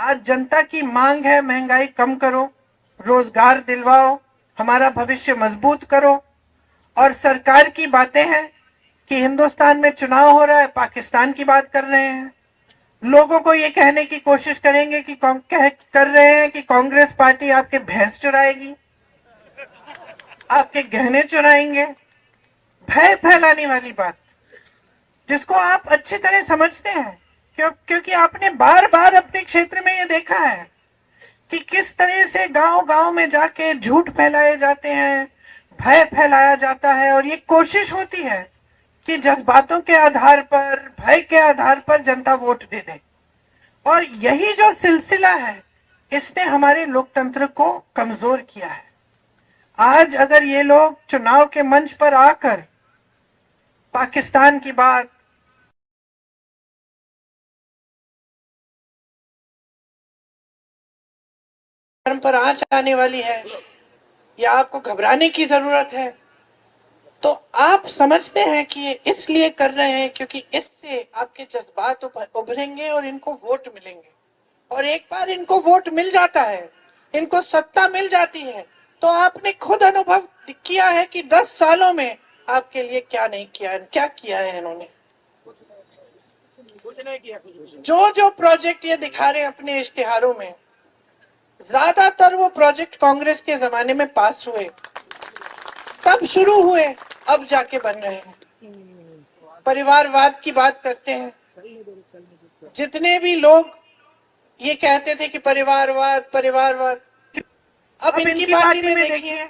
आज जनता की मांग है महंगाई कम करो, रोजगार दिलवाओ, हमारा भविष्य मजबूत करो। और सरकार की बातें हैं कि हिंदुस्तान में चुनाव हो रहा है, पाकिस्तान की बात कर रहे हैं। लोगों को ये कहने की कोशिश करेंगे कि कर रहे हैं कि कांग्रेस पार्टी आपके भैंस चुराएगी, आपके गहने चुराएंगे। भय फैलाने वाली बात, जिसको आप अच्छी तरह समझते हैं, क्योंकि आपने बार बार अपने क्षेत्र में ये देखा है कि किस तरह से गांव गांव में जाके झूठ फैलाए जाते हैं, भय फैलाया जाता है, और ये कोशिश होती है कि जज्बातों के आधार पर, भय के आधार पर जनता वोट दे दे। और यही जो सिलसिला है, इसने हमारे लोकतंत्र को कमजोर किया है। आज अगर ये लोग चुनाव के मंच पर आकर पाकिस्तान की बात, पर आंच आने वाली है या आपको घबराने की जरूरत है, तो आप समझते हैं कि ये इसलिए कर रहे हैं क्योंकि इससे आपके जज्बात उभरेंगे और इनको वोट मिलेंगे। और एक बार इनको वोट मिल जाता है, इनको सत्ता मिल जाती है, तो आपने खुद अनुभव किया है कि 10 सालों में आपके लिए क्या नहीं किया है, क्या किया है इन्होंने। कुछ नहीं किया। जो प्रोजेक्ट ये दिखा रहे हैं अपने इश्तिहारों में, ज्यादातर वो प्रोजेक्ट कांग्रेस के जमाने में पास हुए, तब शुरू हुए, अब जाके बन रहे हैं। परिवारवाद की बात करते हैं, जितने भी लोग ये कहते थे कि परिवारवाद परिवारवाद, अब इनकी पार्टी में देखिए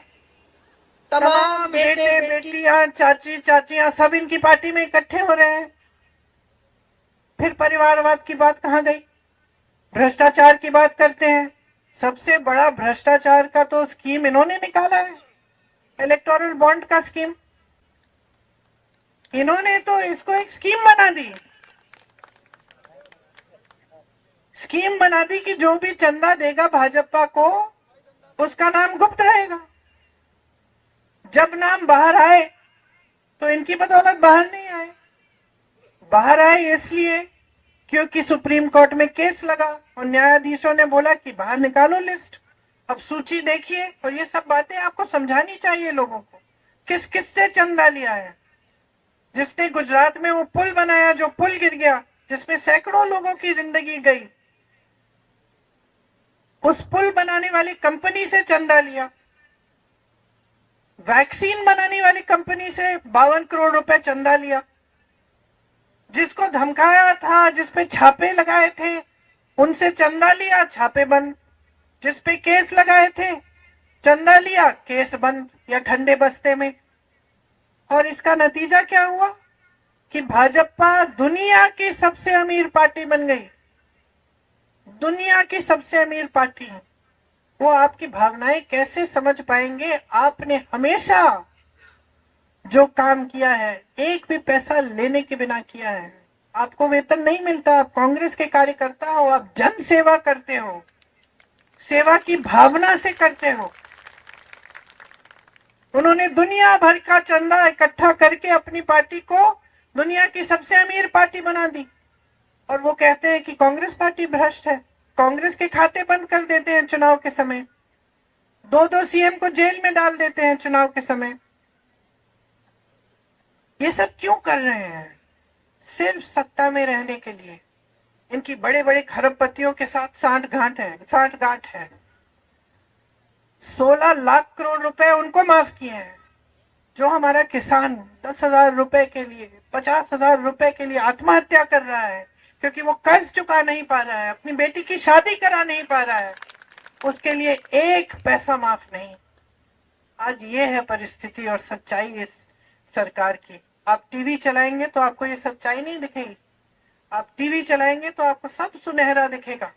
तमाम बेटे बेटियां, चाची चाचियां सब इनकी पार्टी में इकट्ठे हो रहे हैं। फिर परिवारवाद की बात कहां गई? भ्रष्टाचार की बात करते हैं। सबसे बड़ा भ्रष्टाचार का तो स्कीम इन्होंने निकाला है, इलेक्टोरल बॉन्ड का स्कीम। इन्होंने तो इसको एक स्कीम बना दी, स्कीम बना दी कि जो भी चंदा देगा भाजपा को, उसका नाम गुप्त रहेगा। जब नाम बाहर आए तो इनकी बदौलत बाहर नहीं आए। बाहर आए इसलिए क्योंकि सुप्रीम कोर्ट में केस लगा और न्यायाधीशों ने बोला कि बाहर निकालो लिस्ट। अब सूची देखिए, और ये सब बातें आपको समझानी चाहिए लोगों को। किस किस से चंदा लिया है? जिसने गुजरात में वो पुल बनाया, जो पुल गिर गया, जिसमें सैकड़ों लोगों की जिंदगी गई, उस पुल बनाने वाली कंपनी से चंदा लिया। वैक्सीन बनाने वाली कंपनी से 52 करोड़ रुपए चंदा लिया। जिसको धमकाया था, जिसपे छापे लगाए थे, उनसे चंदा लिया, छापे बंद। जिसपे केस लगाए थे, चंदा लिया, केस बंद या ठंडे बस्ते में। और इसका नतीजा क्या हुआ कि भाजपा दुनिया की सबसे अमीर पार्टी बन गई। दुनिया की सबसे अमीर पार्टी है वो। आपकी भावनाएं कैसे समझ पाएंगे? आपने हमेशा जो काम किया है, एक भी पैसा लेने के बिना किया है। आपको वेतन नहीं मिलता, आप कांग्रेस के कार्यकर्ता हो, आप जन सेवा करते हो, सेवा की भावना से करते हो। उन्होंने दुनिया भर का चंदा इकट्ठा करके अपनी पार्टी को दुनिया की सबसे अमीर पार्टी बना दी। और वो कहते हैं कि कांग्रेस पार्टी भ्रष्ट है। कांग्रेस के खाते बंद कर देते हैं चुनाव के समय, 2-2 सीएम को जेल में डाल देते हैं चुनाव के समय। ये सब क्यों कर रहे हैं? सिर्फ सत्ता में रहने के लिए। इनकी बड़े बड़े खरबपतियों के साथ सांठगांठ है। 16 लाख करोड़ रुपए उनको माफ किए हैं। जो हमारा किसान 10,000 रुपए के लिए, 50,000 रुपए के लिए आत्महत्या कर रहा है क्योंकि वो कर्ज चुका नहीं पा रहा है, अपनी बेटी की शादी करा नहीं पा रहा है, उसके लिए एक पैसा माफ नहीं। आज ये है परिस्थिति और सच्चाई इस सरकार की। आप टीवी चलाएंगे तो आपको ये सच्चाई नहीं दिखेगी। आप टीवी चलाएंगे तो आपको सब सुनहरा दिखेगा।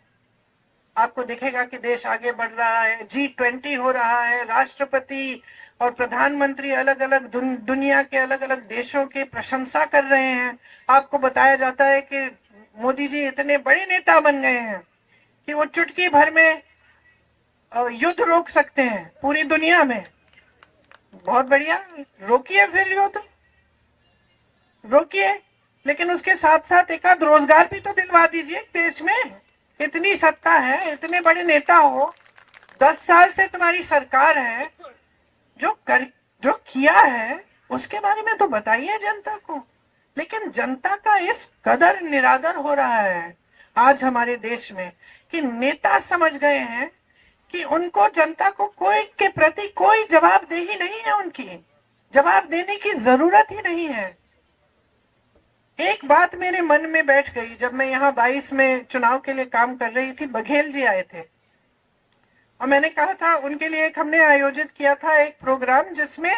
आपको दिखेगा कि देश आगे बढ़ रहा है, G20 हो रहा है, राष्ट्रपति और प्रधानमंत्री अलग अलग दुनिया के अलग अलग देशों की प्रशंसा कर रहे हैं। आपको बताया जाता है कि मोदी जी इतने बड़े नेता बन गए हैं कि वो चुटकी भर में युद्ध रोक सकते हैं पूरी दुनिया में। बहुत बढ़िया, रोकिए, फिर युद्ध रोकिए, लेकिन उसके साथ साथ एक आध रोजगार भी तो दिलवा दीजिए देश में। इतनी सत्ता है, इतने बड़े नेता हो, 10 साल से तुम्हारी सरकार है, जो किया है उसके बारे में तो बताइए जनता को। लेकिन जनता का इस कदर निरादर हो रहा है आज हमारे देश में कि नेता समझ गए हैं कि उनको जनता को कोई के प्रति कोई जवाबदेही नहीं है, उनकी जवाब देने की जरूरत ही नहीं है। एक बात मेरे मन में बैठ गई, जब मैं यहाँ 22 में चुनाव के लिए काम कर रही थी, बघेल जी आए थे और मैंने कहा था उनके लिए एक हमने आयोजित किया था एक प्रोग्राम जिसमें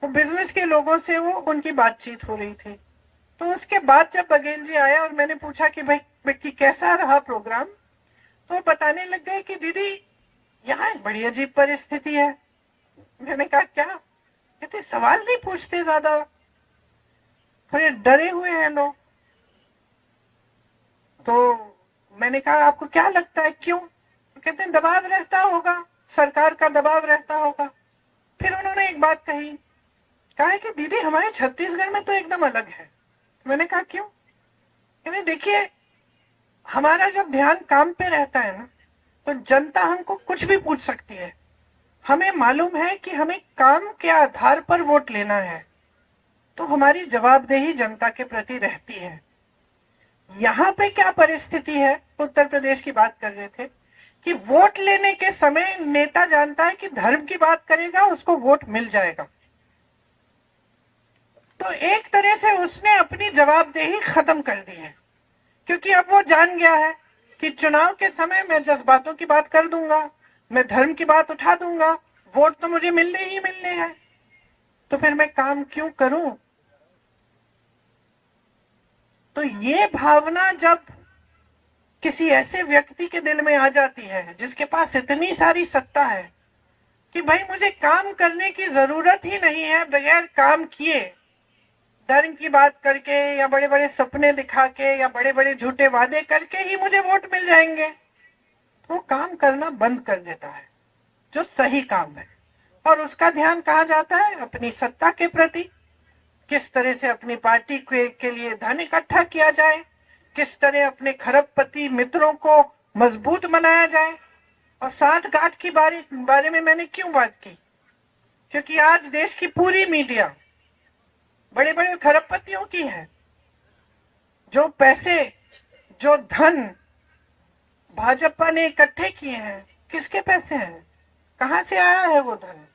वो बिजनेस के लोगों से वो उनकी बातचीत हो रही थी। तो उसके बाद जब बघेल जी आए और मैंने पूछा कि भाई कि कैसा रहा प्रोग्राम, तो वो बताने लग गए कि दीदी यहाँ एक बड़ी अजीब परिस्थिति है। मैंने कहा क्या? कहते सवाल नहीं पूछते, ज्यादा थोड़े डरे हुए हैं लोग। तो मैंने कहा आपको क्या लगता है क्यों? कहते हैं दबाव रहता होगा, सरकार का दबाव रहता होगा। फिर उन्होंने एक बात कही, कहा है कि दीदी हमारे छत्तीसगढ़ में तो एकदम अलग है। मैंने कहा क्यों? कहते देखिए हमारा जब ध्यान काम पे रहता है ना, तो जनता हमको कुछ भी पूछ सकती है। हमें मालूम है कि हमें काम के आधार पर वोट लेना है, तो हमारी जवाबदेही जनता के प्रति रहती है। यहाँ पे क्या परिस्थिति है, उत्तर प्रदेश की बात कर रहे थे कि वोट लेने के समय नेता जानता है कि धर्म की बात करेगा उसको वोट मिल जाएगा, तो एक तरह से उसने अपनी जवाबदेही खत्म कर दी है। क्योंकि अब वो जान गया है कि चुनाव के समय मैं जज्बातों की बात कर दूंगा, मैं धर्म की बात उठा दूंगा, वोट तो मुझे मिलने ही मिलने हैं, तो फिर मैं काम क्यों करूं? तो ये भावना जब किसी ऐसे व्यक्ति के दिल में आ जाती है जिसके पास इतनी सारी सत्ता है कि भाई मुझे काम करने की जरूरत ही नहीं है, बगैर काम किए धर्म की बात करके या बड़े बड़े सपने दिखा के या बड़े बड़े झूठे वादे करके ही मुझे वोट मिल जाएंगे, तो वो काम करना बंद कर देता है जो सही काम है। और उसका ध्यान कहाँ जाता है? अपनी सत्ता के प्रति, किस तरह से अपनी पार्टी के लिए धन इकट्ठा किया जाए, किस तरह अपने खरबपति मित्रों को मजबूत बनाया जाए। और साठ गांठ की बारे में मैंने क्यों बात की? क्योंकि आज देश की पूरी मीडिया बड़े बड़े खरबपतियों की है। जो पैसे, जो धन भाजपा ने इकट्ठे किए हैं, किसके पैसे हैं? कहां से आया है वो धन?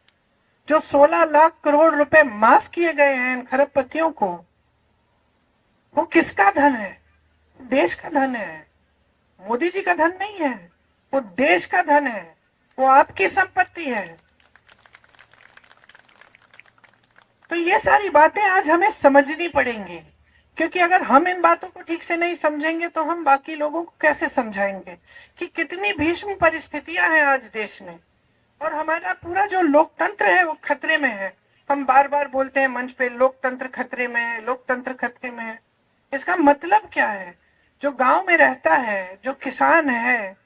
जो 16 लाख करोड़ रुपए माफ किए गए हैं इन खरबपतियों को, वो किसका धन है? देश का धन है, मोदी जी का धन नहीं है, वो देश का धन है, वो आपकी संपत्ति है। तो ये सारी बातें आज हमें समझनी पड़ेंगी, क्योंकि अगर हम इन बातों को ठीक से नहीं समझेंगे तो हम बाकी लोगों को कैसे समझाएंगे कि कितनी भीषण परिस्थितियां हैं आज देश में, और हमारा पूरा जो लोकतंत्र है वो खतरे में है। हम बार बार बोलते हैं मंच पे लोकतंत्र खतरे में है, लोकतंत्र खतरे में है। इसका मतलब क्या है? जो गांव में रहता है, जो किसान है,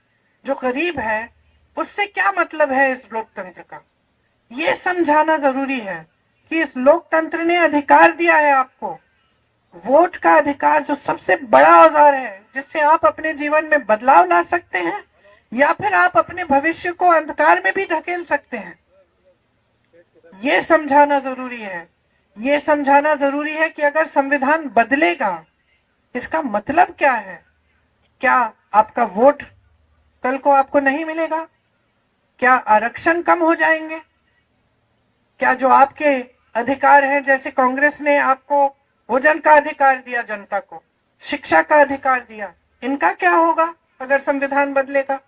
जो गरीब है, उससे क्या मतलब है इस लोकतंत्र का? ये समझाना जरूरी है कि इस लोकतंत्र ने अधिकार दिया है आपको, वोट का अधिकार, जो सबसे बड़ा औजार है जिससे आप अपने जीवन में बदलाव ला सकते हैं या फिर आप अपने भविष्य को अंधकार में भी ढकेल सकते हैं। ये समझाना जरूरी है। ये समझाना जरूरी है कि अगर संविधान बदलेगा, इसका मतलब क्या है? क्या आपका वोट कल को आपको नहीं मिलेगा? क्या आरक्षण कम हो जाएंगे? क्या जो आपके अधिकार हैं, जैसे कांग्रेस ने आपको भोजन का अधिकार दिया, जनता को शिक्षा का अधिकार दिया, इनका क्या होगा अगर संविधान बदलेगा?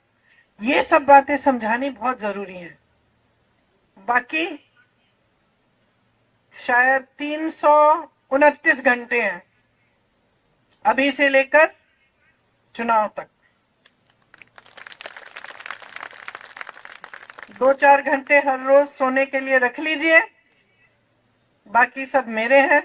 ये सब बातें समझानी बहुत जरूरी है। बाकी शायद 329 घंटे हैं अभी से लेकर चुनाव तक। 2-4 घंटे हर रोज सोने के लिए रख लीजिए, बाकी सब मेरे हैं।